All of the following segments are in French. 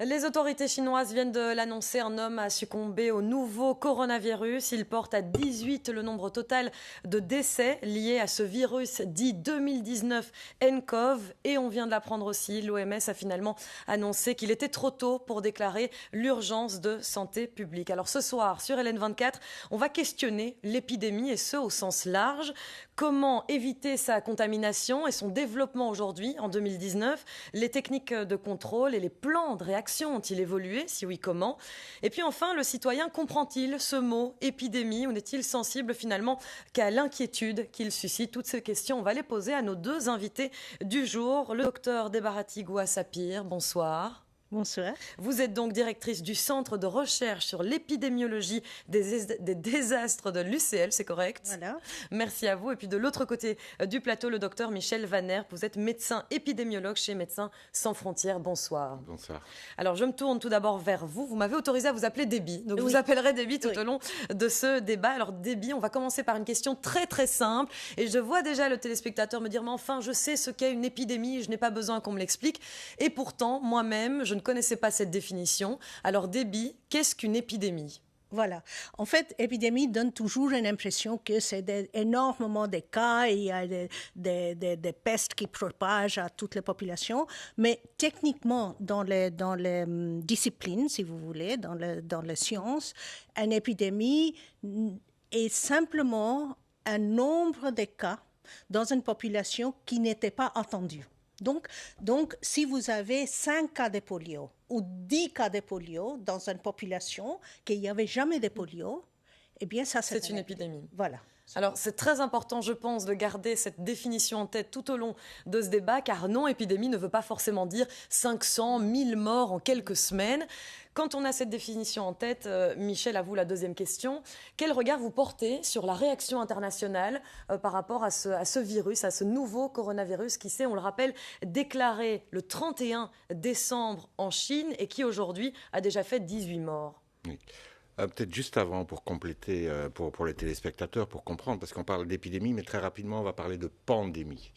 Les autorités chinoises viennent de l'annoncer, un homme a succombé au nouveau coronavirus. Il porte à 18 le nombre total de décès liés à ce virus dit 2019 nCoV. Et on vient de l'apprendre aussi, l'OMS a finalement annoncé qu'il était trop tôt pour déclarer l'urgence de santé publique. Alors ce soir, sur LN24, on va questionner l'épidémie et ce au sens large. Comment éviter sa contamination et son développement aujourd'hui, en 2019? Les techniques de contrôle et les plans de réaction ont-ils évolué? Si oui, comment? Et puis enfin, le citoyen comprend-il ce mot épidémie ou n'est-il sensible finalement qu'à l'inquiétude qu'il suscite? Toutes ces questions, on va les poser à nos deux invités du jour. Le docteur Debarati Gouassapir, bonsoir. Bonsoir. Vous êtes donc directrice du Centre de recherche sur l'épidémiologie des désastres de l'UCL, c'est correct? Voilà. Merci à vous. Et puis de l'autre côté du plateau, le docteur Michel Van Herk. Vous êtes médecin épidémiologue chez Médecins sans frontières. Bonsoir. Bonsoir. Alors je me tourne tout d'abord vers vous. Vous m'avez autorisé à vous appeler Déby. Donc oui. Je vous appellerai Déby tout oui. au long de ce débat. Alors Déby, on va commencer par une question très très simple. Et je vois déjà le téléspectateur me dire, mais enfin, je sais ce qu'est une épidémie, je n'ai pas besoin qu'on me l'explique. Et pourtant, moi-même, je ne connaissais pas cette définition. Alors Déby, qu'est-ce qu'une épidémie? Voilà. En fait, épidémie donne toujours une impression que c'est énormément de cas, il y a des pestes qui propagent à toute la population. Mais techniquement, dans les disciplines, si vous voulez, dans les sciences, une épidémie est simplement un nombre de cas dans une population qui n'était pas attendue. Donc, si vous avez 5 cas de polio ou 10 cas de polio dans une population qui n'y avait jamais de polio, eh bien, ça, c'est une épidémie. Voilà. Alors, c'est très important, je pense, de garder cette définition en tête tout au long de ce débat, car non, épidémie ne veut pas forcément dire 500, 1000 morts en quelques semaines. Quand on a cette définition en tête, Michel, à vous la deuxième question. Quel regard vous portez sur la réaction internationale par rapport à ce virus, à ce nouveau coronavirus qui s'est, on le rappelle, déclaré le 31 décembre en Chine et qui aujourd'hui a déjà fait 18 morts? Oui. Peut-être juste avant, pour compléter, pour les téléspectateurs, pour comprendre, parce qu'on parle d'épidémie, mais très rapidement, on va parler de pandémie.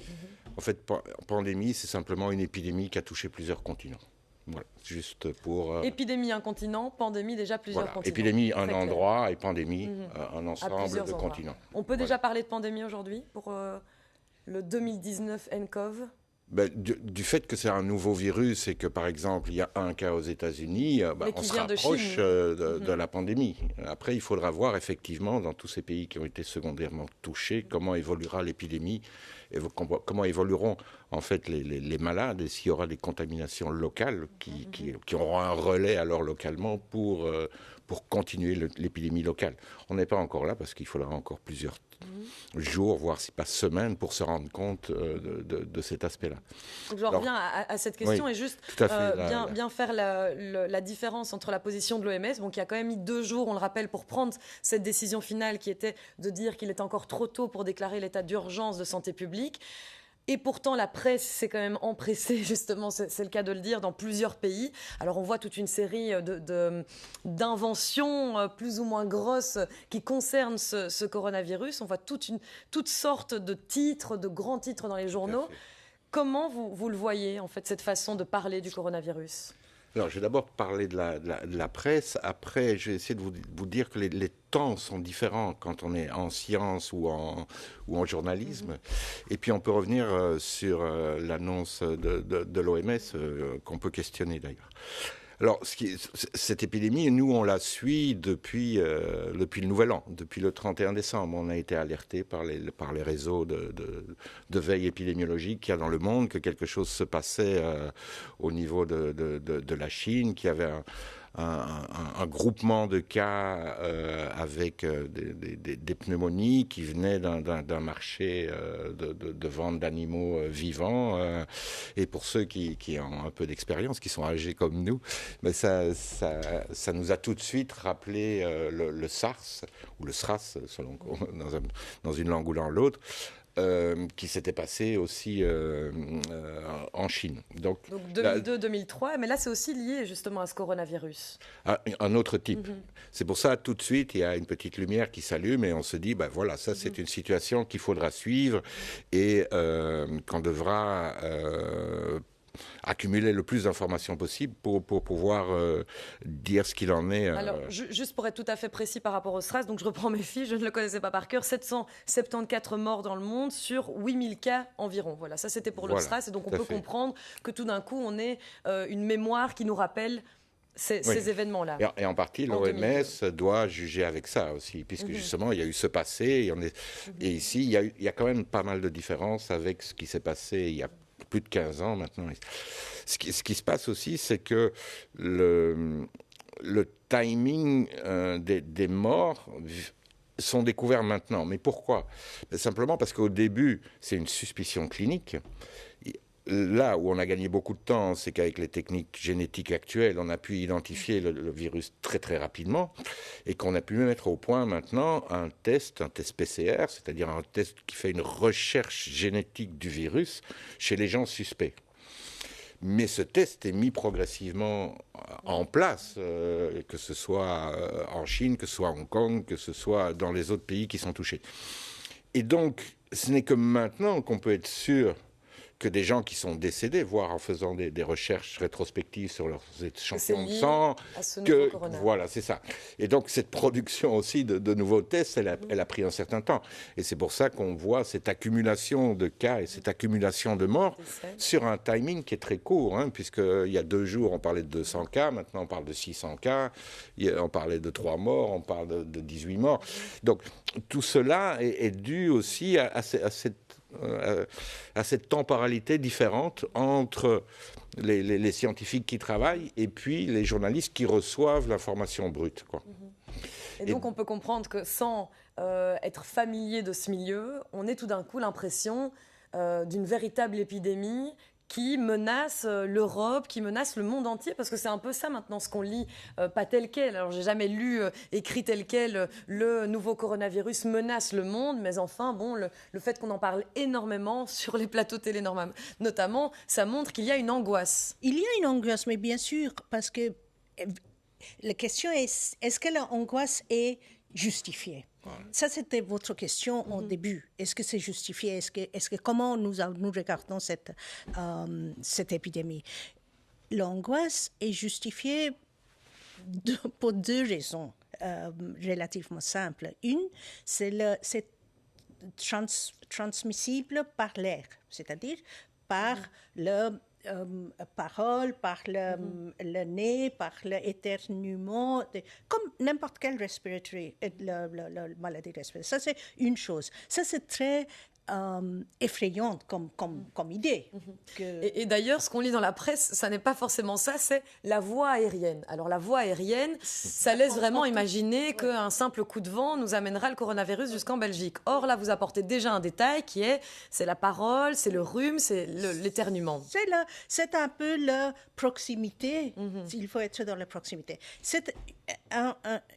En fait, pandémie, c'est simplement une épidémie qui a touché plusieurs continents. Voilà, juste pour... Épidémie, un continent, pandémie, déjà plusieurs continents. Épidémie, un endroit, et pandémie, un ensemble de continents. On peut déjà parler de pandémie aujourd'hui pour le 2019 nCoV? Du fait que c'est un nouveau virus et que, par exemple, il y a un cas aux États-Unis, on se rapproche de la pandémie. Après, il faudra voir, effectivement, dans tous ces pays qui ont été secondairement touchés, comment évoluera l'épidémie, et comment évolueront, en fait, les malades, et s'il y aura des contaminations locales qui auront un relais, alors, localement, pour continuer l'épidémie locale. On n'est pas encore là, parce qu'il faudra encore plusieurs jours, voire si pas semaines, pour se rendre compte de cet aspect-là. Donc je reviens à cette question, oui, et juste fait, bien faire la différence entre la position de l'OMS, qui a quand même mis 2 jours, on le rappelle, pour prendre cette décision finale qui était de dire qu'il est encore trop tôt pour déclarer l'état d'urgence de santé publique. Et pourtant, la presse s'est quand même empressée, justement, c'est le cas de le dire, dans plusieurs pays. Alors, on voit toute une série d'inventions plus ou moins grosses qui concernent ce coronavirus. On voit toutes sortes de titres, de grands titres dans les journaux. Comment vous le voyez, en fait, cette façon de parler du coronavirus ? Alors, je vais d'abord parler de la presse. Après, je vais essayer de vous dire que les temps sont différents quand on est en science ou en journalisme. Et puis, on peut revenir sur l'annonce de l'OMS, qu'on peut questionner d'ailleurs. Alors, cette épidémie, nous, on la suit depuis le Nouvel An, depuis le 31 décembre. On a été alertés par les réseaux de veille épidémiologique qu'il y a dans le monde, que quelque chose se passait au niveau de la Chine, qu'il y avait un groupement de cas avec des pneumonies qui venaient d'un marché de vente d'animaux vivants. Et pour ceux qui ont un peu d'expérience, qui sont âgés comme nous, mais ça nous a tout de suite rappelé le SARS, ou le SRAS, selon dans une langue ou dans l'autre, qui s'était passé aussi en Chine. Donc 2002-2003, mais là c'est aussi lié justement à ce coronavirus. Un autre type. C'est pour ça, tout de suite, il y a une petite lumière qui s'allume et on se dit, voilà, ça c'est une situation qu'il faudra suivre et qu'on devra accumuler le plus d'informations possible pour pouvoir dire ce qu'il en est. Alors, juste pour être tout à fait précis par rapport au SRAS, donc je reprends mes fiches, je ne le connaissais pas par cœur, 774 morts dans le monde sur 8000 cas environ. Voilà, ça c'était pour le SRAS, et donc on peut comprendre que tout d'un coup, on ait une mémoire qui nous rappelle ces événements-là. Et en partie, l'OMS doit juger avec ça aussi, puisque justement, il y a eu ce passé, et ici, il y a quand même pas mal de différences avec ce qui s'est passé il y a plus de 15 ans maintenant. Ce qui se passe aussi, c'est que le timing des morts sont découverts maintenant. Mais pourquoi ? Simplement parce qu'au début, c'est une suspicion clinique. Là où on a gagné beaucoup de temps, c'est qu'avec les techniques génétiques actuelles, on a pu identifier le virus très très rapidement et qu'on a pu mettre au point maintenant un test PCR, c'est-à-dire un test qui fait une recherche génétique du virus chez les gens suspects. Mais ce test est mis progressivement en place, que ce soit en Chine, que ce soit à Hong Kong, que ce soit dans les autres pays qui sont touchés. Et donc, ce n'est que maintenant qu'on peut être sûr que des gens qui sont décédés, voire en faisant des recherches rétrospectives sur leurs échantillons de sang, voilà, c'est ça. Et donc cette production aussi de nouveaux tests, elle a pris un certain temps. Et c'est pour ça qu'on voit cette accumulation de cas et cette accumulation de morts sur un timing qui est très court, hein, puisqu'il y a 2 jours, on parlait de 200 cas, maintenant on parle de 600 cas, on parlait de 3 morts, on parle de 18 morts. Donc tout cela est dû aussi à cette temporalité différente entre les scientifiques qui travaillent et puis les journalistes qui reçoivent l'information brute, quoi. Et donc on peut comprendre que sans être familier de ce milieu, on ait tout d'un coup l'impression d'une véritable épidémie qui menace l'Europe, qui menace le monde entier, parce que c'est un peu ça maintenant ce qu'on lit, pas tel quel. Alors j'ai jamais lu écrit tel quel, le nouveau coronavirus menace le monde, mais enfin bon, le fait qu'on en parle énormément sur les plateaux télé notamment, ça montre qu'il y a une angoisse. Il y a une angoisse, mais bien sûr, parce que la question est que l'angoisse est justifiée? Ça, c'était votre question au début. Est-ce que c'est justifié? Est-ce que comment nous regardons cette épidémie? L'angoisse est justifiée pour 2 raisons relativement simples. Une, c'est transmissible par l'air, c'est-à-dire par le parole, par le nez, par l'éternuement, comme n'importe quelle maladie respiratoire. Ça, c'est une chose. Ça, c'est très effrayant comme idée. Et d'ailleurs, ce qu'on lit dans la presse, ça n'est pas forcément ça, c'est la voie aérienne. Alors la voie aérienne, ça laisse vraiment imaginer qu'un simple coup de vent nous amènera le coronavirus jusqu'en Belgique. Or là, vous apportez déjà un détail qui c'est la parole, c'est le rhume, c'est l'éternuement. C'est un peu la proximité, il faut être dans la proximité. C'est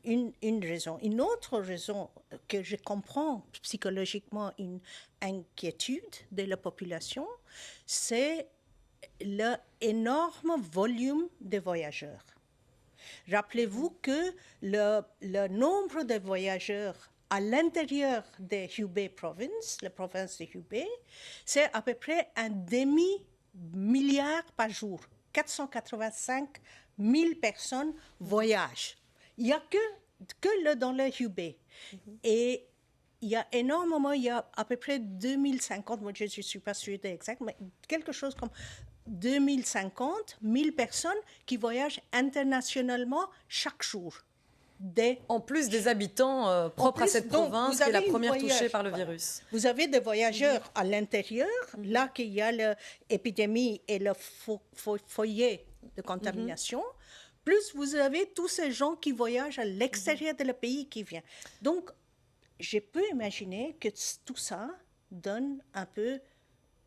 une raison. Une autre raison que je comprends psychologiquement, une inquiétude de la population, c'est l'énorme volume de voyageurs. Rappelez-vous que le nombre de voyageurs à l'intérieur de Hubei province, la province de Hubei, c'est à peu près un demi-milliard par jour. 485 000 personnes voyagent. Il n'y a que dans le Hubei. Et il y a énormément, il y a à peu près 2050, moi je ne suis pas sûre exact, mais quelque chose comme 2050 000 personnes qui voyagent internationalement chaque jour. En plus des habitants propres à cette province, qui est la première touchée par le virus. Vous avez des voyageurs à l'intérieur, là qu'il y a l'épidémie et le foyer de contamination, plus vous avez tous ces gens qui voyagent à l'extérieur de le pays qui vient. Donc, je peux imaginer que tout ça donne un peu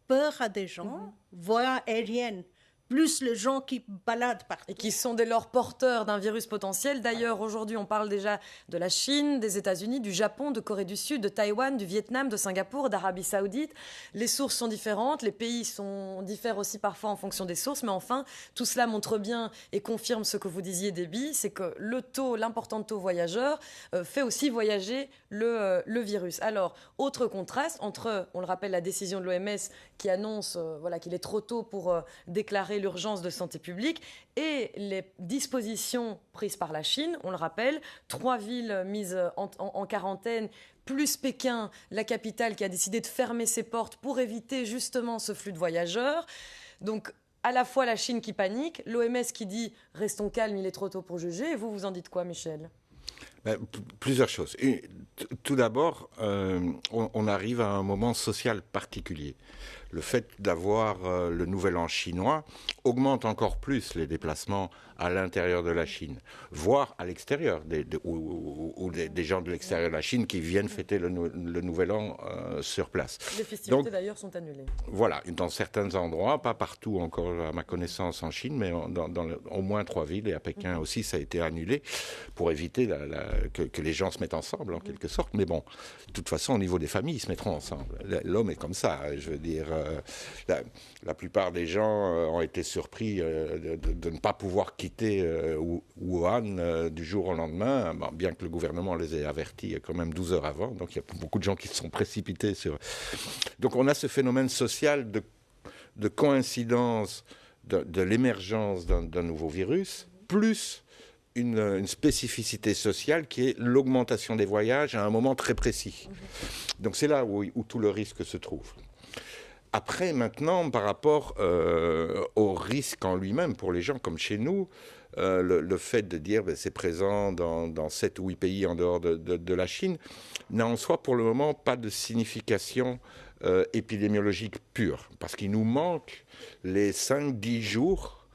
peur à des gens. Voie aérienne plus les gens qui baladent partout. Et qui sont dès lors porteurs d'un virus potentiel. D'ailleurs, aujourd'hui, on parle déjà de la Chine, des États-Unis, du Japon, de Corée du Sud, de Taïwan, du Vietnam, de Singapour, d'Arabie Saoudite. Les sources sont différentes, les pays diffèrent aussi parfois en fonction des sources, mais enfin, tout cela montre bien et confirme ce que vous disiez, Déby, c'est que l'important taux voyageurs fait aussi voyager le virus. Alors, autre contraste entre, on le rappelle, la décision de l'OMS qui annonce qu'il est trop tôt pour déclarer l'urgence de santé publique et les dispositions prises par la Chine, on le rappelle, 3 villes mises en quarantaine, plus Pékin, la capitale qui a décidé de fermer ses portes pour éviter justement ce flux de voyageurs. Donc, à la fois la Chine qui panique, l'OMS qui dit « restons calmes, il est trop tôt pour juger ». Et vous en dites quoi, Michel ? Plusieurs choses. Tout d'abord, on arrive à un moment social particulier. Le fait d'avoir le nouvel an chinois augmente encore plus les déplacements à l'intérieur de la Chine, voire à l'extérieur, ou des gens de l'extérieur de la Chine qui viennent fêter le nouvel an sur place. Les festivités d'ailleurs sont annulées. Voilà, dans certains endroits, pas partout encore à ma connaissance en Chine, mais au moins 3 villes, et à Pékin aussi ça a été annulé, pour éviter que les gens se mettent ensemble en quelque sorte. Mais bon, de toute façon au niveau des familles, ils se mettront ensemble. L'homme est comme ça, je veux dire. La plupart des gens ont été surpris de ne pas pouvoir quitter Wuhan du jour au lendemain, bien que le gouvernement les ait avertis quand même 12 heures avant. Donc il y a beaucoup de gens qui se sont précipités sur... Donc on a ce phénomène social de coïncidence de l'émergence d'un nouveau virus, plus une spécificité sociale qui est l'augmentation des voyages à un moment très précis. Donc c'est là où tout le risque se trouve. Après, maintenant, par rapport au risque en lui-même, pour les gens comme chez nous, le fait de dire c'est présent dans 7 ou 8 pays en dehors de la Chine, n'a en soi pour le moment pas de signification épidémiologique pure. Parce qu'il nous manque les 5-10 jours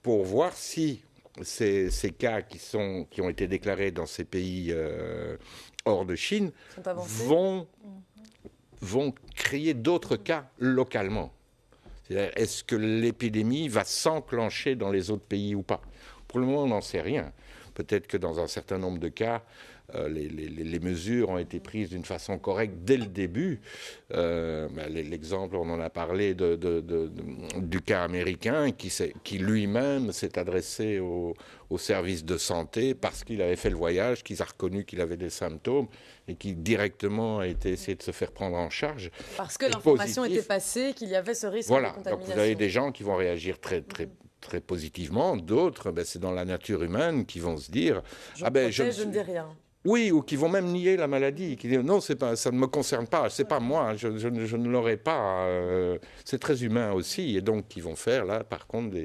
pour voir si ces cas qui ont été déclarés dans ces pays hors de Chine vont créer d'autres cas localement. C'est-à-dire, est-ce que l'épidémie va s'enclencher dans les autres pays ou pas ? Pour le moment, on n'en sait rien. Peut-être que dans un certain nombre de cas, les mesures ont été prises d'une façon correcte dès le début. L'exemple, on en a parlé du cas américain qui lui-même s'est adressé au service de santé parce qu'il avait fait le voyage, qu'il a reconnu qu'il avait des symptômes et qui directement a été essayé de se faire prendre en charge. Parce que l'information était passée, qu'il y avait ce risque de contamination. Donc vous avez des gens qui vont réagir très positivement, d'autres, c'est dans la nature humaine, qui vont se dire je ne dis rien. Oui, ou qui vont même nier la maladie, qui disent non, ça ne me concerne pas, c'est pas moi, je ne l'aurai pas. C'est très humain aussi, et donc qui vont faire là, par contre,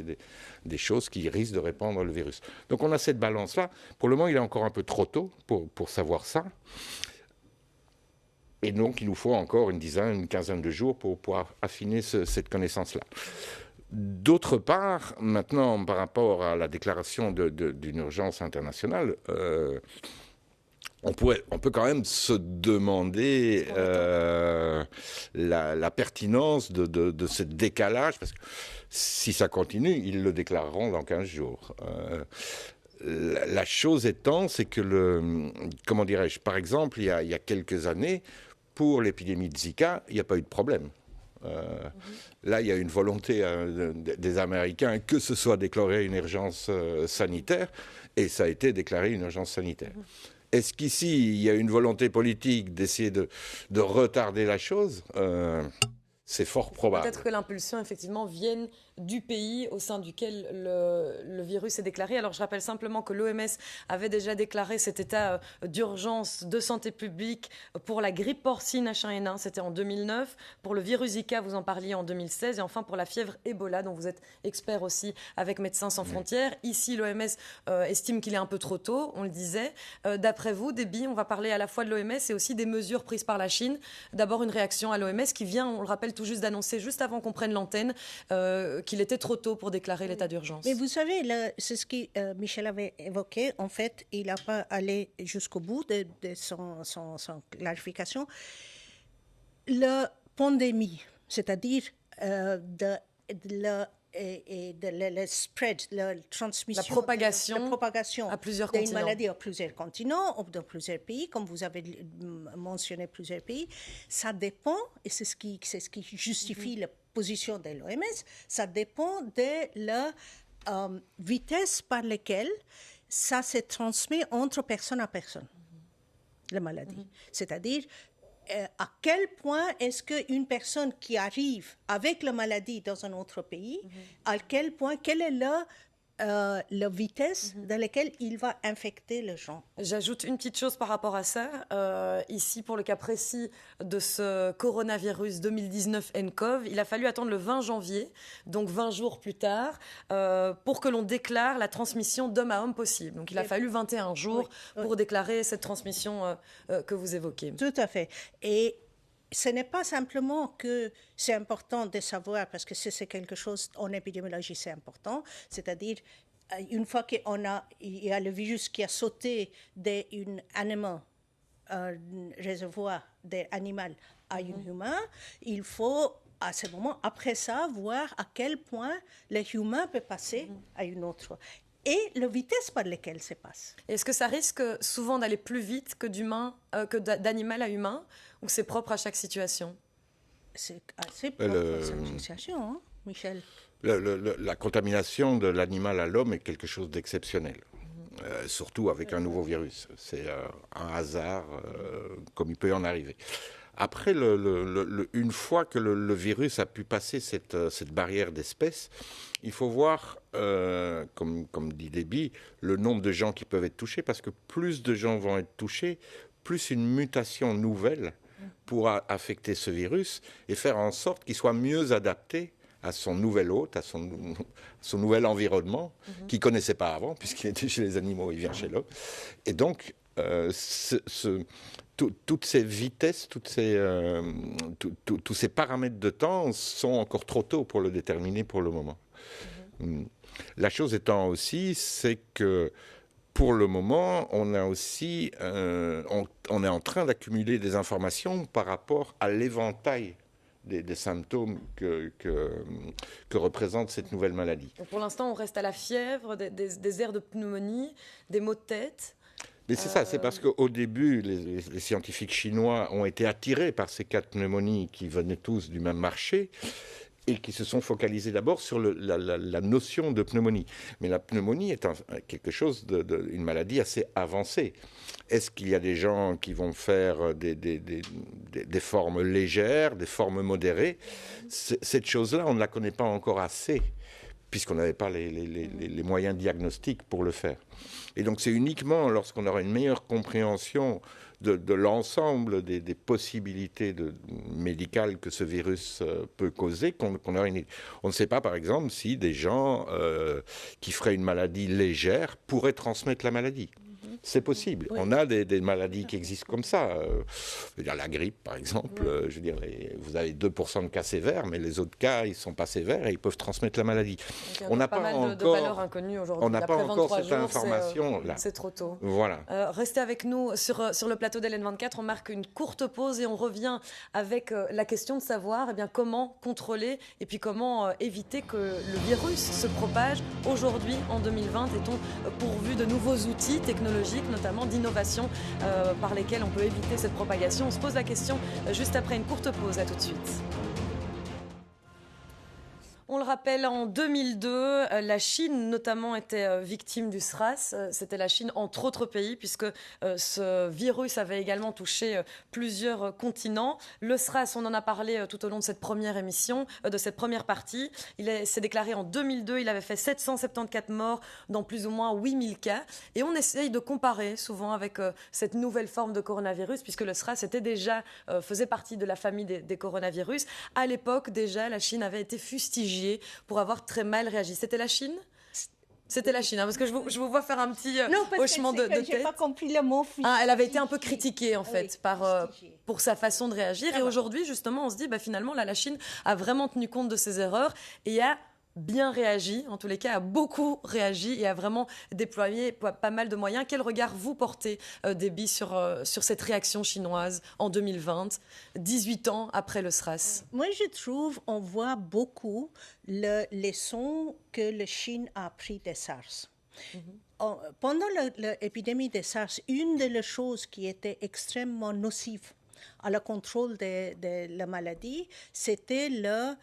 des choses qui risquent de répandre le virus. Donc on a cette balance-là. Pour le moment, il est encore un peu trop tôt pour savoir ça. Et donc, il nous faut encore une quinzaine de jours pour pouvoir affiner cette connaissance-là. D'autre part, maintenant, par rapport à la déclaration d'une urgence internationale, on peut quand même se demander la pertinence de ce décalage, parce que si ça continue, ils le déclareront dans 15 jours. La chose étant, c'est que comment dirais-je, par exemple, il y a quelques années, pour l'épidémie de Zika, il n'y a pas eu de problème. Là, il y a une volonté des Américains que ce soit déclaré une urgence sanitaire, et ça a été déclaré une urgence sanitaire. Est-ce qu'ici, il y a une volonté politique d'essayer de retarder la chose ? C'est fort probable. Peut-être que l'impulsion, effectivement, vienne du pays au sein duquel le virus est déclaré. Alors, je rappelle simplement que l'OMS avait déjà déclaré cet état d'urgence de santé publique pour la grippe porcine H1N1, c'était en 2009. Pour le virus Zika, vous en parliez en 2016. Et enfin, pour la fièvre Ebola, dont vous êtes expert aussi avec Médecins sans frontières. Ici, l'OMS estime qu'il est un peu trop tôt, on le disait. D'après vous, Déby, on va parler à la fois de l'OMS et aussi des mesures prises par la Chine. D'abord, une réaction à l'OMS qui vient, on le rappelle tout juste d'annoncer, juste avant qu'on prenne l'antenne, qu'il était trop tôt pour déclarer l'état d'urgence. Mais vous savez, c'est ce que Michel avait évoqué. En fait, il n'a pas allé jusqu'au bout de son clarification. La pandémie, c'est-à-dire et de le spread, la transmission, la propagation à plusieurs d'une continents. maladie à plusieurs continents, ou dans plusieurs pays, comme vous avez mentionné plusieurs pays, ça dépend, et c'est ce qui justifie la position de l'OMS, ça dépend de la vitesse par laquelle ça se transmet entre personne à personne, la maladie. C'est-à-dire, à quel point est-ce qu'une personne qui arrive avec la maladie dans un autre pays, à quel point, quelle est la vitesse dans laquelle il va infecter les gens. J'ajoute une petite chose par rapport à ça. Ici, pour le cas précis de ce coronavirus 2019 nCoV, il a fallu attendre le 20 janvier, donc 20 jours plus tard, pour que l'on déclare la transmission d'homme à homme possible. Donc il a fallu 21 jours pour déclarer cette transmission que vous évoquez. Tout à fait. Et ce n'est pas simplement que c'est important de savoir, parce que c'est quelque chose en épidémiologie, c'est important, c'est-à-dire une fois qu'il y a le virus qui a sauté d'un animal, réservoir d'animal à un humain, il faut à ce moment, après ça, voir à quel point l'humain peut passer à une autre. Et la vitesse par laquelle ça passe. Est-ce que ça risque souvent d'aller plus vite que d'animal à humain, ou c'est propre à chaque situation? C'est assez propre à chaque situation, hein, Michel. La contamination de l'animal à l'homme est quelque chose d'exceptionnel, surtout avec un nouveau virus. C'est un hasard comme il peut y en arriver. Après, une fois que le virus a pu passer cette barrière d'espèces, il faut voir, comme dit Déby, le nombre de gens qui peuvent être touchés, parce que plus de gens vont être touchés, plus une mutation nouvelle pourra affecter ce virus et faire en sorte qu'il soit mieux adapté à son nouvel hôte, à son nouvel environnement, qu'il ne connaissait pas avant, puisqu'il était chez les animaux, il vient chez l'homme. Et donc, toutes ces vitesses, tous ces paramètres de temps sont encore trop tôt pour le déterminer pour le moment. La chose étant aussi, c'est que pour le moment, on a aussi, on est en train d'accumuler des informations par rapport à l'éventail des symptômes que représente cette nouvelle maladie. Donc pour l'instant, on reste à la fièvre, des airs de pneumonie, des maux de tête. Mais c'est ça, c'est parce qu'au début, les scientifiques chinois ont été attirés par ces cas de pneumonie qui venaient tous du même marché et qui se sont focalisés d'abord sur la notion de pneumonie. Mais la pneumonie est quelque chose une maladie assez avancée. Est-ce qu'il y a des gens qui vont faire des formes légères, des formes modérées? Cette chose-là, on ne la connaît pas encore assez, puisqu'on n'avait pas les moyens diagnostiques pour le faire. Et donc c'est uniquement lorsqu'on aura une meilleure compréhension de l'ensemble des possibilités médicales que ce virus peut causer qu'on aura une idée. On ne sait pas, par exemple, si des gens qui feraient une maladie légère pourraient transmettre la maladie. C'est possible. Oui. On a des maladies qui existent comme ça. Je veux dire, la grippe, par exemple. Oui. Je veux dire, vous avez 2% de cas sévères, mais les autres cas, ils ne sont pas sévères et ils peuvent transmettre la maladie. On n'a pas mal de valeurs inconnues aujourd'hui. On n'a pas encore cette information-là. C'est trop tôt. Voilà. Restez avec nous sur le plateau d'LN24. On marque une courte pause et on revient avec la question de savoir comment contrôler et puis comment éviter que le virus se propage. Aujourd'hui, en 2020, est-on pourvu de nouveaux outils technologiques, notamment d'innovation par lesquelles on peut éviter cette propagation? On se pose la question juste après une courte pause. À tout de suite. On le rappelle, en 2002, la Chine notamment était victime du SRAS. C'était la Chine entre autres pays puisque ce virus avait également touché plusieurs continents. Le SRAS, on en a parlé tout au long de cette première émission, de cette première partie. Il s'est déclaré en 2002, il avait fait 774 morts dans plus ou moins 8000 cas. Et on essaye de comparer souvent avec cette nouvelle forme de coronavirus puisque le SRAS faisait partie de la famille des coronavirus. À l'époque, déjà, la Chine avait été fustigée pour avoir très mal réagi. C'était la Chine ? C'était la Chine, parce que je vous vois faire un petit hochement de tête. Je n'ai pas compris le mot fustigée. Elle avait été un peu critiquée, en fait, pour sa façon de réagir. Et aujourd'hui, justement, on se dit, finalement, là, la Chine a vraiment tenu compte de ses erreurs et a bien réagi, en tous les cas a beaucoup réagi et a vraiment déployé pas mal de moyens. Quel regard vous portez, Déby, sur cette réaction chinoise en 2020, 18 ans après le SRAS? Moi, je trouve on voit beaucoup les leçons que la Chine a appris des SARS. Pendant l'épidémie des SARS, une des choses qui était extrêmement nocive à le contrôle de la maladie, c'était la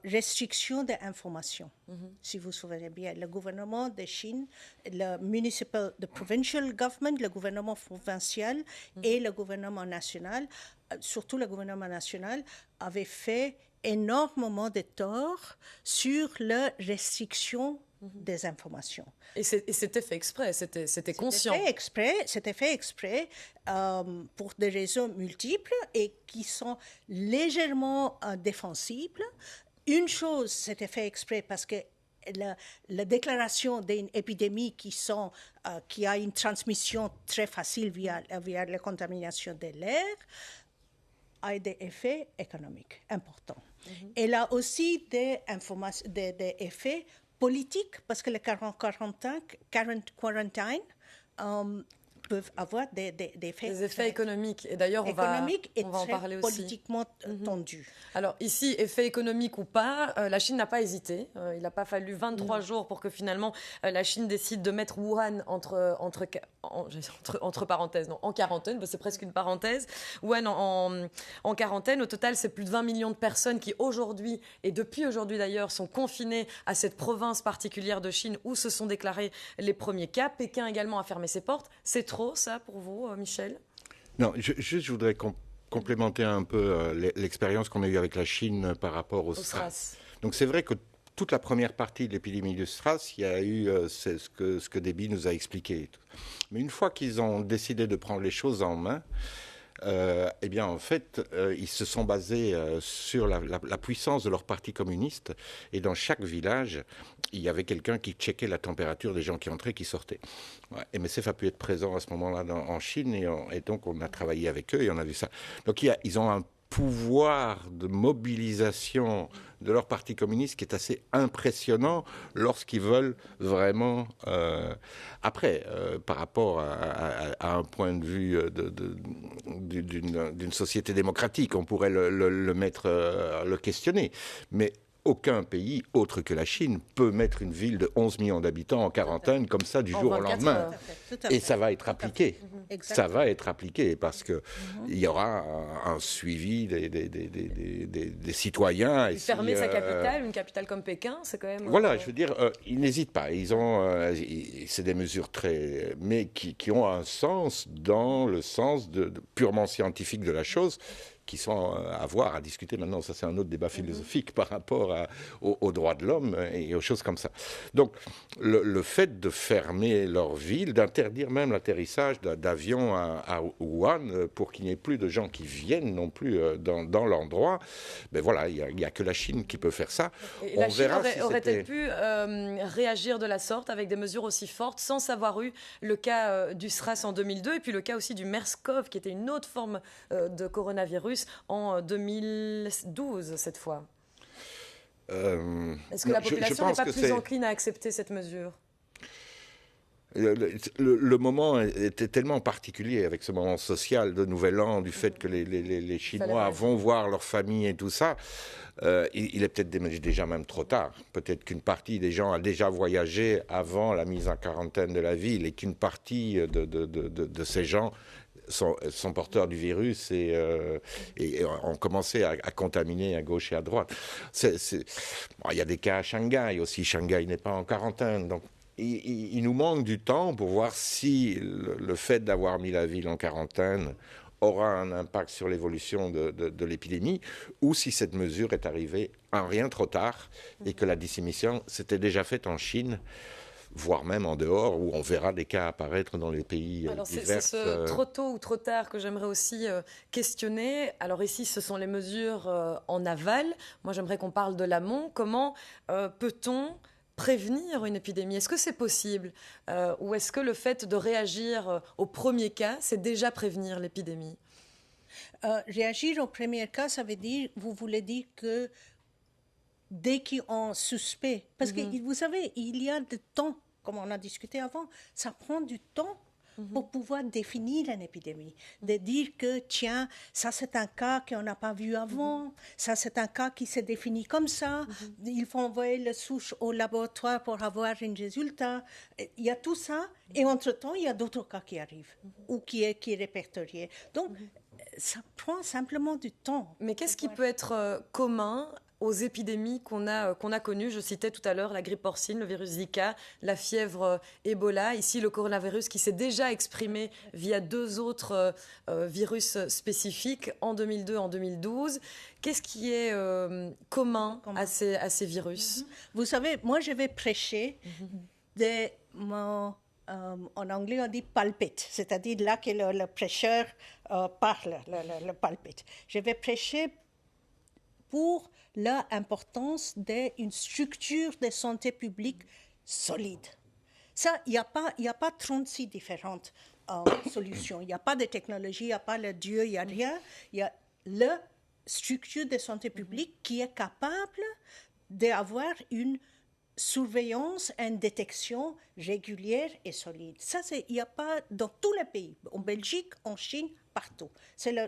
restriction des informations. Si vous vous souvenez bien, le gouvernement de Chine, le provincial government, le gouvernement provincial et le gouvernement national, surtout le gouvernement national, avait fait énormément de tort sur la restriction des informations. Et c'était fait exprès, c'était conscient. C'était fait exprès pour des raisons multiples et qui sont légèrement défensibles. Une chose, c'était fait exprès parce que la déclaration d'une épidémie qui a une transmission très facile via la contamination de l'air a des effets économiques importants. Elle a aussi des effets politique, parce que les quarantine peuvent avoir des effets économiques. Et d'ailleurs, on va en parler aussi. Politiquement tendus. Alors ici, effet économique ou pas, la Chine n'a pas hésité. Il n'a pas fallu 23 jours pour que finalement la Chine décide de mettre Wuhan entre parenthèses, non, en quarantaine, c'est presque une parenthèse. Wuhan en quarantaine. Au total, c'est plus de 20 millions de personnes qui aujourd'hui, et depuis aujourd'hui d'ailleurs, sont confinées à cette province particulière de Chine où se sont déclarés les premiers cas. Pékin également a fermé ses portes. C'est trop ça pour vous, Michel? Non, je voudrais complémenter un peu l'expérience qu'on a eue avec la Chine par rapport au SRAS. Donc c'est vrai que toute la première partie de l'épidémie du SRAS, il y a eu ce que Déby nous a expliqué. Mais une fois qu'ils ont décidé de prendre les choses en main, eh bien, en fait, ils se sont basés sur la puissance de leur parti communiste. Et dans chaque village, il y avait quelqu'un qui checkait la température des gens qui entraient et qui sortaient. Ouais, MSF a pu être présent à ce moment-là en Chine et donc on a travaillé avec eux et on a vu ça. Donc ils ont un pouvoir de mobilisation de leur parti communiste qui est assez impressionnant lorsqu'ils veulent vraiment... Après, par rapport à un point de vue d'une société démocratique, on pourrait le questionner. Mais aucun pays autre que la Chine peut mettre une ville de 11 millions d'habitants en quarantaine comme ça du jour au lendemain. Et ça va être appliqué. Ça va être appliqué parce qu'il y aura un suivi des citoyens. Et fermer sa capitale, une capitale comme Pékin, c'est quand même... Voilà, je veux dire, ils n'hésitent pas. C'est des mesures mais qui ont un sens dans le sens purement scientifique de la chose, qui sont à voir, à discuter maintenant. Ça, c'est un autre débat philosophique par rapport aux droits de l'homme et aux choses comme ça. Donc, le fait de fermer leur ville, d'interdire même l'atterrissage d'avions à Wuhan pour qu'il n'y ait plus de gens qui viennent non plus dans l'endroit, ben voilà, il n'y a que la Chine qui peut faire ça. Et la Chine aurait-elle pu réagir de la sorte avec des mesures aussi fortes sans avoir eu le cas du SRAS en 2002 et puis le cas aussi du MERS-CoV qui était une autre forme de coronavirus en 2012 cette fois? Est-ce que la population n'est pas plus encline à accepter cette mesure? Le moment était tellement particulier avec ce moment social de Nouvel An, du fait que les Chinois vont voir leur famille et tout ça. Il est peut-être déjà même trop tard. Peut-être qu'une partie des gens a déjà voyagé avant la mise en quarantaine de la ville et qu'une partie de ces gens sont porteurs du virus et ont commencé à contaminer à gauche et à droite. Bon, il y a des cas à Shanghai aussi. Shanghai n'est pas en quarantaine. Donc, il nous manque du temps pour voir si le fait d'avoir mis la ville en quarantaine aura un impact sur l'évolution de l'épidémie ou si cette mesure est arrivée un rien trop tard et que la dissémination s'était déjà faite en Chine, voire même en dehors, où on verra des cas apparaître dans les pays Alors divers. C'est ce trop tôt ou trop tard que j'aimerais aussi questionner. Alors ici, ce sont les mesures en aval. Moi, j'aimerais qu'on parle de l'amont. Comment peut-on prévenir une épidémie? Est-ce que c'est possible? Ou est-ce que le fait de réagir au premier cas, c'est déjà prévenir l'épidémie? Réagir au premier cas, ça veut dire, vous voulez dire que dès qu'on suspect. Parce que vous savez, il y a du temps, comme on a discuté avant, ça prend du temps pour pouvoir définir une épidémie. De dire que, tiens, ça c'est un cas qu'on n'a pas vu avant, ça c'est un cas qui s'est défini comme ça, il faut envoyer la souche au laboratoire pour avoir un résultat. Il y a tout ça, et entre-temps, il y a d'autres cas qui arrivent, ou qui est répertorié. Donc, ça prend simplement du temps. Mais qu'est-ce qui peut être commun aux épidémies qu'on a connues? Je citais tout à l'heure la grippe porcine, le virus Zika, la fièvre Ebola, ici le coronavirus qui s'est déjà exprimé via 2 autres virus spécifiques en 2002 et en 2012. Qu'est-ce qui est commun à ces virus? Vous savez, moi je vais prêcher de mon... en anglais, on dit pulpit, c'est-à-dire là que le prêcheur parle, le pulpit. Je vais prêcher pour l'importance d'une structure de santé publique solide. Ça, il n'y a pas 36 différentes solutions. Il n'y a pas de technologie, il n'y a pas le Dieu, il n'y a rien. Il y a la structure de santé publique qui est capable d'avoir une surveillance, une détection régulière et solide. Ça, il n'y a pas dans tous les pays, en Belgique, en Chine, partout. C'est la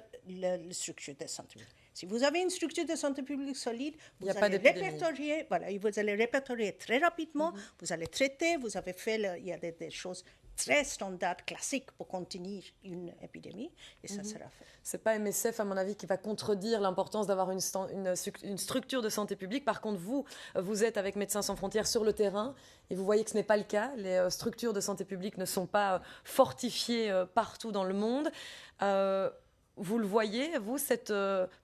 structure de santé publique. Si vous avez une structure de santé publique solide, vous allez répertorier, vous allez répertorier très rapidement, vous allez traiter, vous avez fait, il y a des choses très standards, classiques pour contenir une épidémie, et ça sera fait. Ce n'est pas MSF, à mon avis, qui va contredire l'importance d'avoir une structure de santé publique. Par contre, vous êtes avec Médecins sans frontières sur le terrain, et vous voyez que ce n'est pas le cas. Les structures de santé publique ne sont pas fortifiées partout dans le monde. Vous le voyez, vous, cette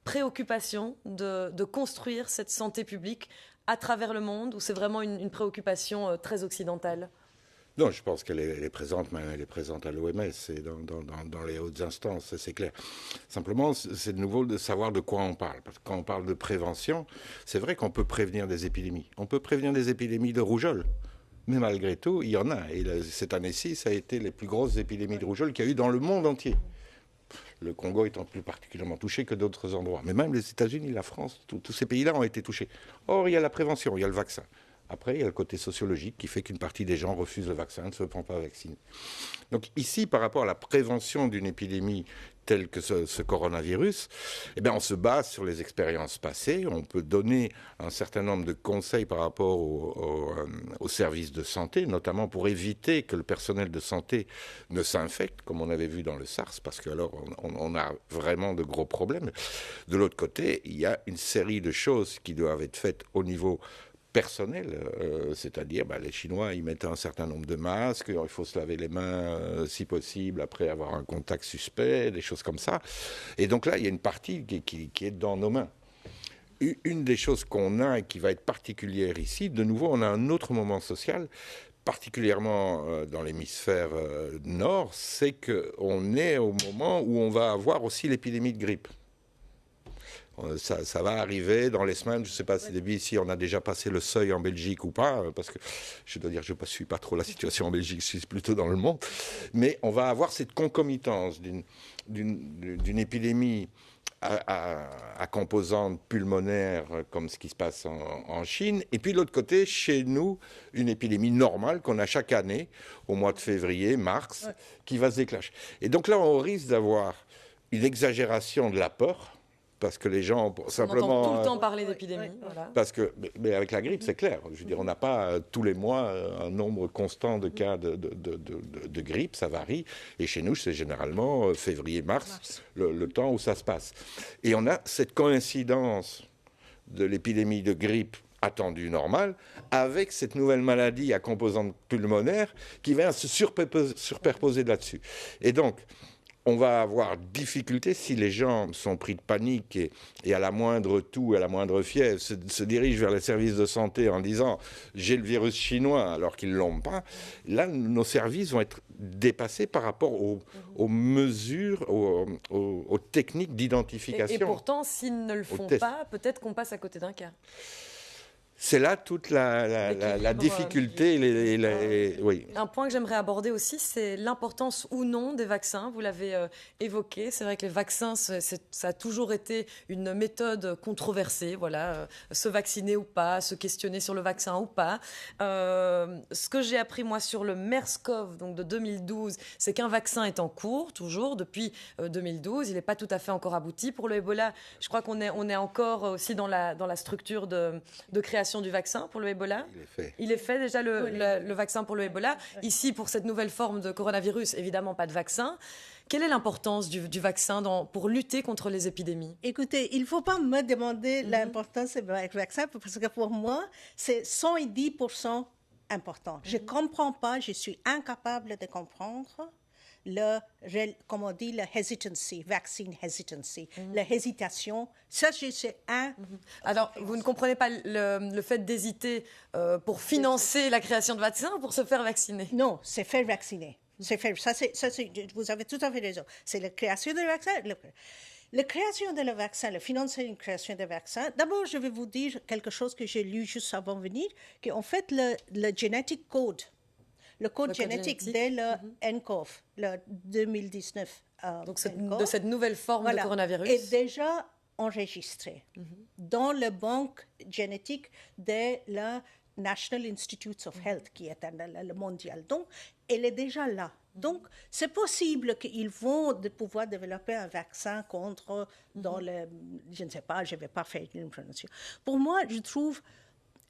préoccupation de construire cette santé publique à travers le monde, ou c'est vraiment une préoccupation très occidentale? Non, je pense qu'elle est présente, mais elle est présente à l'OMS et dans les hautes instances, c'est clair. Simplement, c'est de nouveau de savoir de quoi on parle. Parce que quand on parle de prévention, c'est vrai qu'on peut prévenir des épidémies. On peut prévenir des épidémies de rougeole. Mais malgré tout, il y en a. Et cette année-ci, ça a été les plus grosses épidémies de rougeole qu'il y a eu dans le monde entier. Le Congo étant plus particulièrement touché que d'autres endroits. Mais même les États-Unis, la France, tous ces pays-là ont été touchés. Or, il y a la prévention, il y a le vaccin. Après, il y a le côté sociologique qui fait qu'une partie des gens refusent le vaccin, ne se font pas vacciner. Donc ici, par rapport à la prévention d'une épidémie telle que ce coronavirus, eh bien, on se base sur les expériences passées. On peut donner un certain nombre de conseils par rapport aux services de santé, notamment pour éviter que le personnel de santé ne s'infecte, comme on avait vu dans le SARS, parce qu'alors on a vraiment de gros problèmes. De l'autre côté, il y a une série de choses qui doivent être faites au niveau personnel, c'est-à-dire les Chinois, ils mettent un certain nombre de masques, il faut se laver les mains si possible après avoir un contact suspect, des choses comme ça. Et donc là, il y a une partie qui est dans nos mains. Une des choses qu'on a et qui va être particulière ici, de nouveau, on a un autre moment social, particulièrement dans l'hémisphère nord, c'est qu'on est au moment où on va avoir aussi l'épidémie de grippe. Ça va arriver dans les semaines. Je ne sais pas si on a déjà passé le seuil en Belgique ou pas, parce que je dois dire que je ne suis pas trop la situation en Belgique, je suis plutôt dans le monde. Mais on va avoir cette concomitance d'une épidémie à composante pulmonaire, comme ce qui se passe en Chine, et puis de l'autre côté, chez nous, une épidémie normale qu'on a chaque année, au mois de février, mars, qui va se déclencher. Et donc là, on risque d'avoir une exagération de la peur, parce que les gens simplement... On entend tout le temps parler d'épidémie. Voilà. Parce que, mais avec la grippe, c'est clair. Je veux dire, on n'a pas tous les mois un nombre constant de cas de grippe, ça varie. Et chez nous, c'est généralement février-mars, le temps où ça se passe. Et on a cette coïncidence de l'épidémie de grippe attendue normale avec cette nouvelle maladie à composante pulmonaire qui vient se superposer là-dessus. Et donc... on va avoir difficulté si les gens sont pris de panique et à la moindre toux, à la moindre fièvre, se dirigent vers les services de santé en disant « j'ai le virus chinois » alors qu'ils ne l'ont pas. Là, nos services vont être dépassés par rapport aux mesures, aux techniques d'identification. Et pourtant, s'ils ne le font pas, peut-être qu'on passe à côté d'un cas. C'est là toute la difficulté. Oui. Un point que j'aimerais aborder aussi, c'est l'importance ou non des vaccins. Vous l'avez évoqué. C'est vrai que les vaccins, ça a toujours été une méthode controversée. Voilà, se vacciner ou pas, se questionner sur le vaccin ou pas. Ce que j'ai appris, moi, sur le MERS-CoV donc de 2012, c'est qu'un vaccin est en cours, toujours, depuis 2012. Il n'est pas tout à fait encore abouti. Pour le Ebola, je crois qu'on est encore aussi dans la structure de création du vaccin pour le Ebola. Il est fait déjà le vaccin pour le Ebola. Ici, pour cette nouvelle forme de coronavirus, évidemment pas de vaccin. Quelle est l'importance du vaccin pour lutter contre les épidémies? Écoutez, il ne faut pas me demander l'importance du vaccin parce que pour moi, c'est 110% important. Je ne comprends pas, je suis incapable de comprendre comme on dit, la hesitancy, vaccine hesitancy, la hésitation. Ça, c'est un... Alors, vous ne comprenez pas le fait d'hésiter pour financer la création de vaccins ou pour se faire vacciner? Non, c'est faire vacciner. Vous avez tout à fait raison. C'est la création de vaccin. La création de vaccin, le financement d'une création de vaccin. D'abord, je vais vous dire quelque chose que j'ai lu juste avant de venir, qu'en fait, le genetic code, le code génétique dès le nCoV, le 2019. Donc, de cette nouvelle forme de coronavirus. Est déjà enregistré dans la banque génétique de la National Institutes of Health, qui est le mondial. Donc, elle est déjà là. Donc, c'est possible qu'ils vont pouvoir développer un vaccin contre, je ne sais pas, je ne vais pas faire une prononciation. Pour moi, je trouve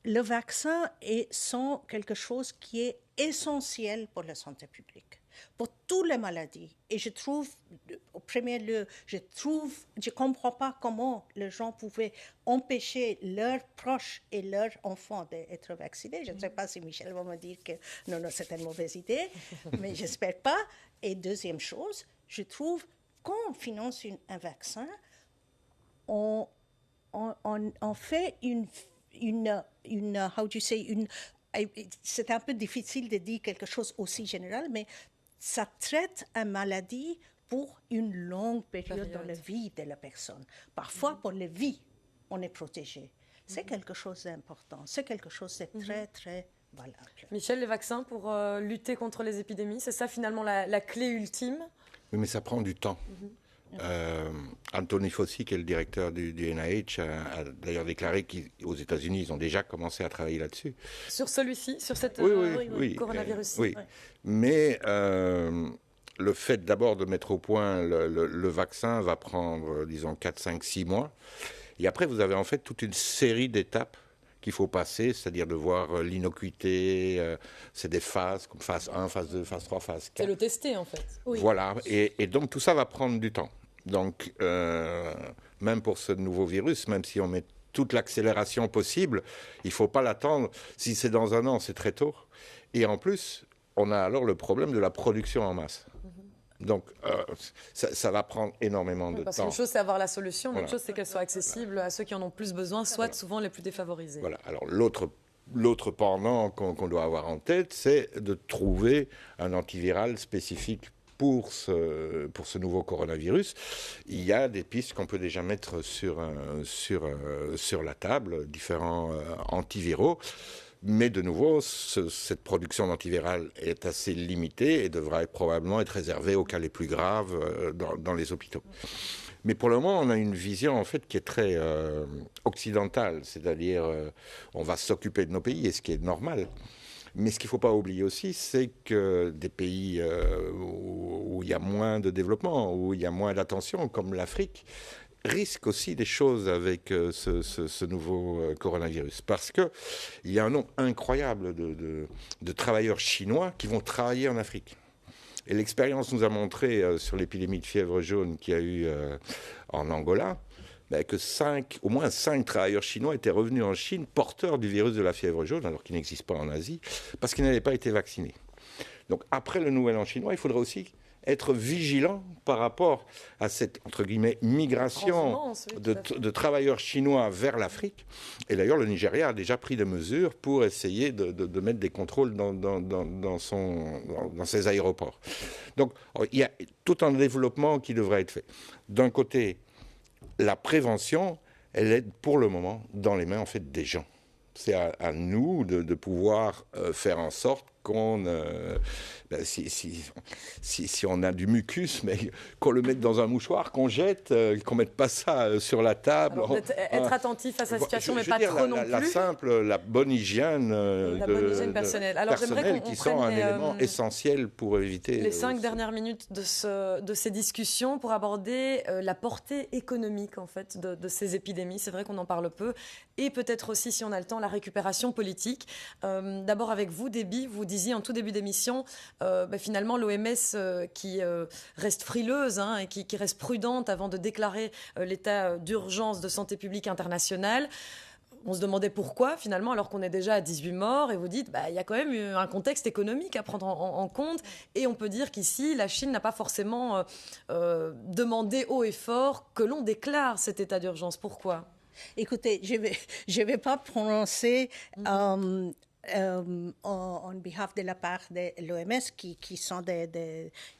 le vaccin sont quelque chose qui est essentiel pour la santé publique, pour toutes les maladies. Et je trouve, au premier lieu, je ne comprends pas comment les gens pouvaient empêcher leurs proches et leurs enfants d'être vaccinés. Je ne sais pas si Michel va me dire que non, c'est une mauvaise idée, mais j'espère pas. Et deuxième chose, je trouve, quand on finance un vaccin, on fait c'est un peu difficile de dire quelque chose aussi général, mais ça traite une maladie pour une longue période dans la vie de la personne. Parfois, pour la vie, on est protégé. C'est quelque chose d'important. C'est quelque chose de très, très valable. Michel, les vaccins pour lutter contre les épidémies, c'est ça finalement la clé ultime? Oui, mais ça prend du temps. Anthony Fauci, qui est le directeur du NIH, a d'ailleurs déclaré qu'aux États-Unis, ils ont déjà commencé à travailler là-dessus. Sur celui-ci, sur cette coronavirus-ci. Oui, mais le fait d'abord de mettre au point le vaccin va prendre, disons, 4, 5, 6 mois. Et après, vous avez en fait toute une série d'étapes qu'il faut passer, c'est-à-dire de voir l'innocuité, c'est des phases, comme phase 1, phase 2, phase 3, phase 4. C'est le tester, en fait. Oui. Voilà, et donc tout ça va prendre du temps. Donc, même pour ce nouveau virus, même si on met toute l'accélération possible, il ne faut pas l'attendre. Si c'est dans un an, c'est très tôt. Et en plus, on a alors le problème de la production en masse. Donc, ça va prendre énormément de temps. Parce qu'une chose, c'est avoir la solution, mais une chose, c'est qu'elle soit accessible à ceux qui en ont plus besoin, soit souvent les plus défavorisés. Voilà. Alors, l'autre pendant qu'on doit avoir en tête, c'est de trouver un antiviral spécifique pour ce nouveau coronavirus. Il y a des pistes qu'on peut déjà mettre sur la table, différents antiviraux. Mais de nouveau, cette production d'antivirale est assez limitée et devra probablement être réservée aux cas les plus graves dans les hôpitaux. Mais pour le moment, on a une vision en fait qui est très occidentale, c'est-à-dire on va s'occuper de nos pays, et ce qui est normal. Mais ce qu'il ne faut pas oublier aussi, c'est que des pays où il y a moins de développement, où il y a moins d'attention, comme l'Afrique, risquent aussi des choses avec ce nouveau coronavirus. Parce qu'il y a un nombre incroyable de travailleurs chinois qui vont travailler en Afrique. Et l'expérience nous a montré sur l'épidémie de fièvre jaune qu'il y a eu en Angola, que au moins 5 travailleurs chinois étaient revenus en Chine porteurs du virus de la fièvre jaune, alors qu'il n'existe pas en Asie, parce qu'ils n'avaient pas été vaccinés. Donc après le nouvel an chinois, il faudra aussi être vigilant par rapport à cette, entre guillemets, migration de travailleurs chinois vers l'Afrique. Et d'ailleurs, le Nigeria a déjà pris des mesures pour essayer de mettre des contrôles dans ses aéroports. Donc, il y a tout un développement qui devrait être fait. D'un côté, la prévention, elle est pour le moment dans les mains en fait des gens. C'est à nous de pouvoir faire en sorte qu'on, si on a du mucus, mais qu'on le mette dans un mouchoir, qu'on jette, qu'on ne mette pas ça sur la table. Alors, être attentif à sa situation, mais pas trop non plus. La bonne hygiène, bonne hygiène personnelle. Alors, j'aimerais qu'on qui sont un élément essentiel pour éviter... Les 5 dernières minutes de ces discussions pour aborder la portée économique, en fait, de ces épidémies. C'est vrai qu'on en parle peu. Et peut-être aussi, si on a le temps, la récupération politique. D'abord, avec vous, Déby, vous disiez en tout début d'émission, finalement, l'OMS qui reste frileuse et qui reste prudente avant de déclarer l'état d'urgence de santé publique internationale. On se demandait pourquoi, finalement, alors qu'on est déjà à 18 morts. Et vous dites, il y a quand même un contexte économique à prendre en compte. Et on peut dire qu'ici, la Chine n'a pas forcément demandé haut et fort que l'on déclare cet état d'urgence. Pourquoi ? Écoutez, je vais pas prononcer en behalf de la part de l'OMS qui sont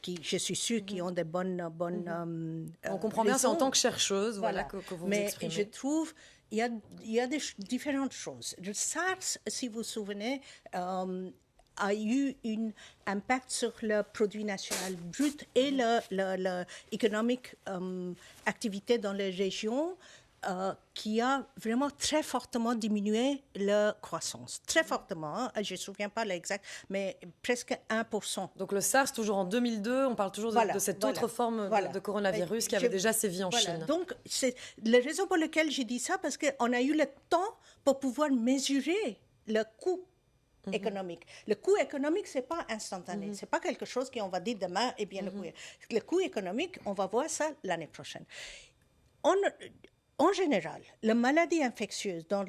qui je suis sûre qui ont des bonnes on comprend bien, c'est en tant que chercheuse voilà, que vous mais exprimez. Je trouve il y a différentes choses. Le SARS, si vous vous souvenez, a eu un impact sur le produit national brut et l'économique activité dans les régions qui a vraiment très fortement diminué la croissance. Très fortement, je ne me souviens pas l'exact, mais presque 1%. Donc le SARS, toujours en 2002, on parle toujours de cette autre forme de coronavirus qui avait déjà sévi en Chine. Donc, c'est la raison pour laquelle j'ai dit ça, parce qu'on a eu le temps pour pouvoir mesurer le coût économique. Le coût économique, ce n'est pas instantané. Ce n'est pas quelque chose qu'on va dire demain, eh bien, le coût économique, on va voir ça l'année prochaine. En général, la maladie infectieuse dans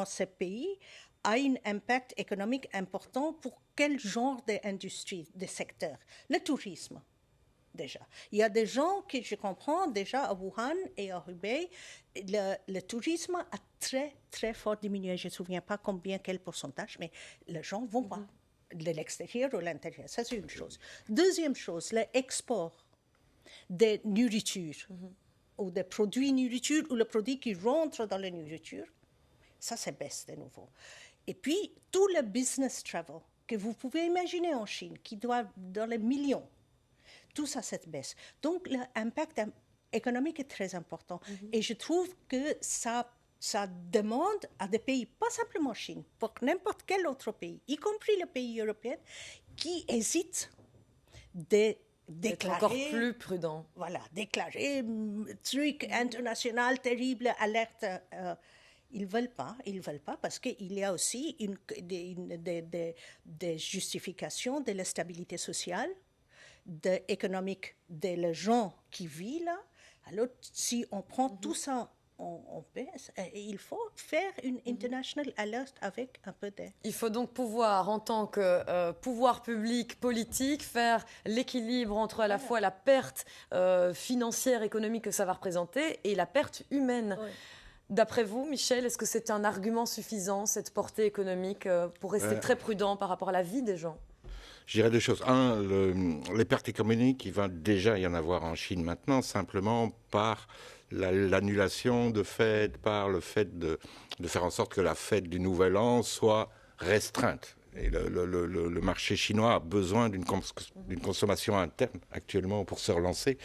ces pays a un impact économique important pour quel genre d'industrie, de secteur? Le tourisme, déjà. Il y a des gens que je comprends déjà à Wuhan et à Hubei, le tourisme a très, très fort diminué. Je ne me souviens pas quel pourcentage, mais les gens vont pas de l'extérieur ou de l'intérieur. Ça, c'est une chose. Deuxième chose, l'export de nourriture. Ou des produits nourriture, ou le produit qui rentre dans la nourriture, ça baisse de nouveau. Et puis, tout le business travel que vous pouvez imaginer en Chine, qui doit dans les millions, tout ça baisse. Donc, l'impact économique est très important. Et je trouve que ça demande à des pays, pas simplement Chine, pour n'importe quel autre pays, y compris les pays européens, qui hésitent déclarer, encore plus prudent. Voilà, déclarer truc international terrible, alerte. Ils veulent pas parce qu'il y a aussi des justifications de la stabilité sociale, économique des gens qui vivent là. Alors, si on prend tout ça on baisse, il faut faire une international alert avec un peu d'aide. Il faut donc pouvoir, en tant que pouvoir public, politique, faire l'équilibre entre à la fois la perte financière, économique que ça va représenter et la perte humaine. Oui. D'après vous, Michel, est-ce que c'est un argument suffisant, cette portée économique, pour rester très prudent par rapport à la vie des gens ? Je dirais deux choses. Les pertes économiques, il va déjà y en avoir en Chine maintenant, simplement par l'annulation de fêtes, par le fait de faire en sorte que la fête du Nouvel An soit restreinte. Et le marché chinois a besoin d'une consommation interne actuellement pour se relancer.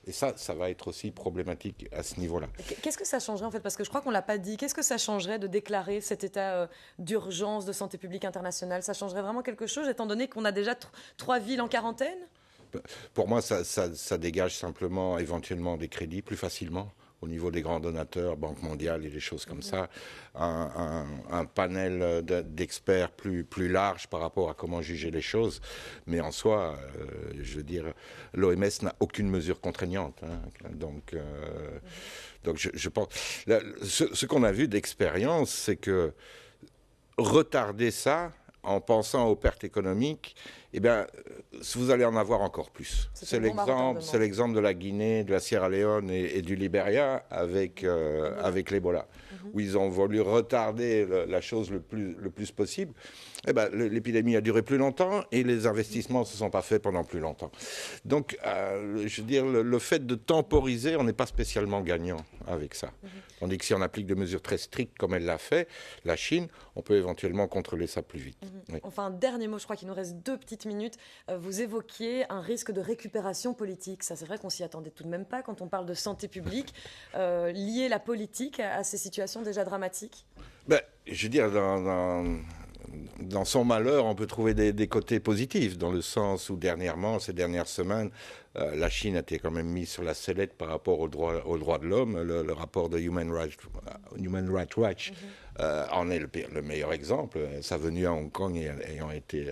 Et ça va être aussi problématique à ce niveau-là. Qu'est-ce que ça changerait en fait ? Parce que je crois qu'on ne l'a pas dit. Qu'est-ce que ça changerait de déclarer cet état d'urgence de santé publique internationale ? Ça changerait vraiment quelque chose, étant donné qu'on a déjà 3 villes en quarantaine ? Pour moi, ça dégage simplement éventuellement des crédits plus facilement au niveau des grands donateurs, Banque mondiale et des choses comme ça, un panel d'experts plus large par rapport à comment juger les choses. Mais en soi, je veux dire, l'OMS n'a aucune mesure contraignante. Donc je pense... Ce qu'on a vu d'expérience, c'est que retarder ça en pensant aux pertes économiques eh bien, vous allez en avoir encore plus. C'est l'exemple de la Guinée, de la Sierra Leone et du Libéria avec l'Ebola, où ils ont voulu retarder la chose le plus possible. Eh ben, l'épidémie a duré plus longtemps et les investissements ne se sont pas faits pendant plus longtemps. Donc, je veux dire, le fait de temporiser, on n'est pas spécialement gagnant avec ça. Tandis que si on applique des mesures très strictes comme elle l'a fait, la Chine, on peut éventuellement contrôler ça plus vite. Oui. Enfin, un dernier mot, je crois qu'il nous reste 2 petites minutes. Vous évoquiez un risque de récupération politique. Ça, c'est vrai qu'on s'y attendait tout de même pas quand on parle de santé publique. Lier la politique à ces situations déjà dramatiques? Ben, je veux dire, dans son malheur, on peut trouver des côtés positifs, dans le sens où dernièrement, ces dernières semaines, la Chine a été quand même mise sur la sellette par rapport aux droits de l'homme. Le rapport de Human Rights Watch en est le meilleur exemple. Sa venue à Hong Kong ayant été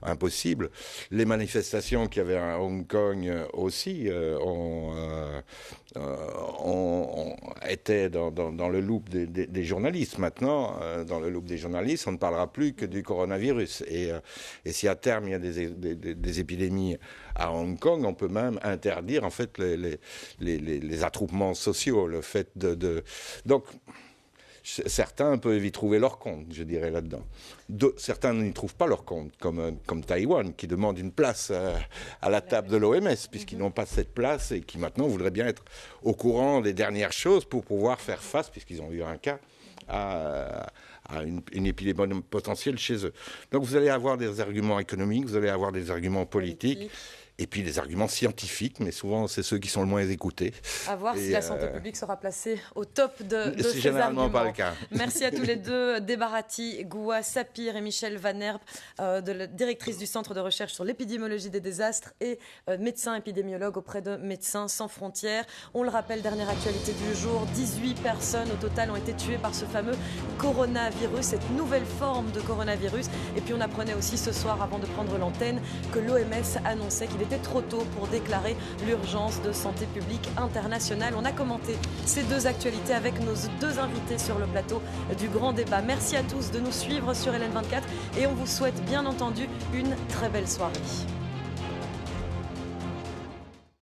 impossible. Les manifestations qu'il y avait à Hong Kong aussi étaient dans le loop des journalistes. Maintenant, dans le loop des journalistes, on ne parlera plus que du coronavirus. Et si à terme il y a des épidémies à Hong Kong, on peut même interdire en fait les attroupements sociaux, le fait donc certains peuvent y trouver leur compte, je dirais, là-dedans. Certains n'y trouvent pas leur compte, comme Taïwan, qui demande une place à la table de l'OMS, puisqu'ils n'ont pas cette place et qui maintenant voudraient bien être au courant des dernières choses pour pouvoir faire face, puisqu'ils ont eu un cas, à une épidémie potentielle chez eux. Donc vous allez avoir des arguments économiques, vous allez avoir des arguments politiques. Et puis des arguments scientifiques, mais souvent c'est ceux qui sont le moins écoutés. À voir si la santé publique sera placée au top de ces généralement arguments. Pas le cas. Merci à tous les deux, Debarati, Goua Sapir et Michel Van Herp, directrice du Centre de recherche sur l'épidémiologie des désastres et médecin épidémiologue auprès de Médecins sans frontières. On le rappelle, dernière actualité du jour, 18 personnes au total ont été tuées par ce fameux coronavirus, cette nouvelle forme de coronavirus. Et puis on apprenait aussi ce soir, avant de prendre l'antenne, que l'OMS annonçait qu'il était trop tôt pour déclarer l'urgence de santé publique internationale. On a commenté ces 2 actualités avec nos 2 invités sur le plateau du Grand Débat. Merci à tous de nous suivre sur LN24 et on vous souhaite bien entendu une très belle soirée.